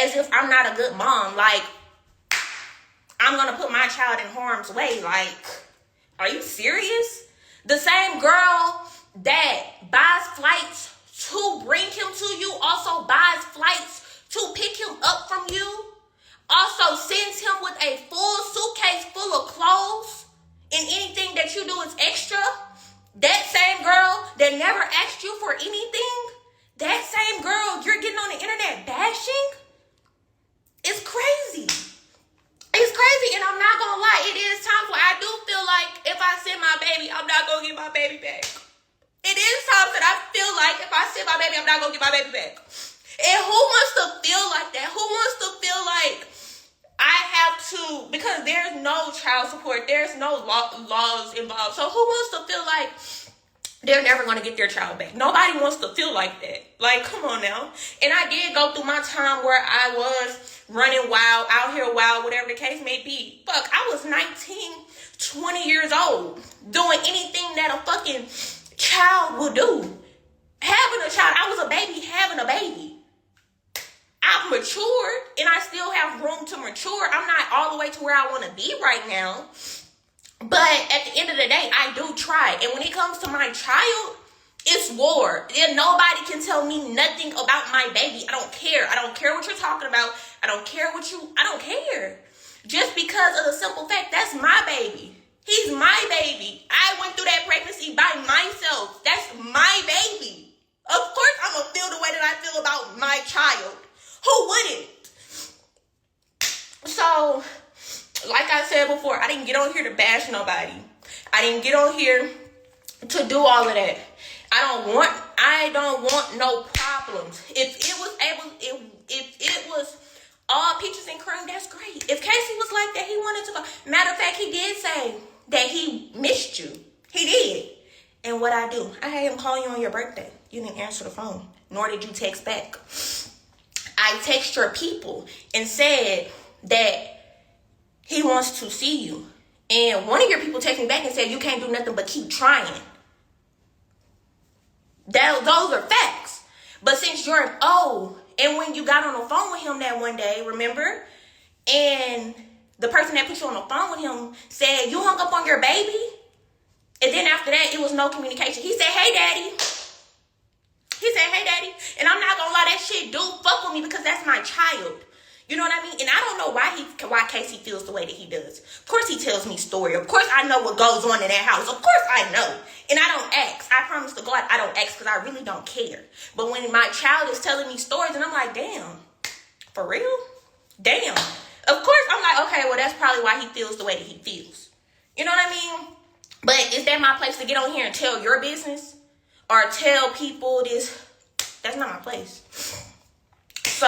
as if I'm not a good mom. Like, I'm going to put my child in harm's way. Like, are you serious? The same girl that buys flights to bring him to you also buys flights to pick him up from you. Also sends him with a full suitcase full of clothes, and anything that you do is extra. That same girl that never asked you for anything, that same girl you're getting on the internet bashing, is crazy. It's crazy, and I'm not gonna lie, it is times where I do feel like if I send my baby, I'm not gonna get my baby back. It is times that I feel like if I send my baby, I'm not gonna get my baby back. And who wants to feel like that? Who wants to feel like I have to, because there's no child support, there's no laws involved. So who wants to feel like they're never going to get their child back? Nobody wants to feel like that. Like, come on now. And I did go through my time where I was running wild, out here wild, whatever the case may be. Fuck, I was 19, 20 years old, doing anything that a fucking child would do. Having a child, I was a baby having a baby. I've matured, and I still have room to mature. I'm not all the way to where I want to be right now. But at the end of the day, I do try. And when it comes to my child, it's war. And nobody can tell me nothing about my baby. I don't care. I don't care what you're talking about. I don't care I don't care. Just because of the simple fact, that's my baby. He's my baby. I went through that pregnancy by myself. That's my baby. Of course, I'm going to feel the way that I feel about my child. Who wouldn't? So, like I said before, I didn't get on here to bash nobody. I didn't get on here to do all of that. I don't want no problems. If it was all peaches and cream, that's great. If Casey was like that, he wanted to go. Matter of fact, he did say that he missed you. He did. And what I do? I had him call you on your birthday. You didn't answer the phone, nor did you text back. I text your people and said that he wants to see you. And one of your people texted me back and said, you can't do nothing but keep trying. Those are facts. But since you're an O, and when you got on the phone with him that one day, remember? And the person that put you on the phone with him said, you hung up on your baby? And then after that, it was no communication. He said, hey, daddy. He said, hey, daddy. And I'm not going to lie, that shit do fuck with me because that's my child. You know what I mean? And I don't know why Casey feels the way that he does. Of course he tells me story. Of course I know what goes on in that house. Of course I know. And I don't ask. I promise to God I don't ask because I really don't care. But when my child is telling me stories and I'm like, damn, for real? Damn. Of course I'm like, okay, well that's probably why he feels the way that he feels. You know what I mean? But is that my place to get on here and tell your business? Or tell people this? That's not my place.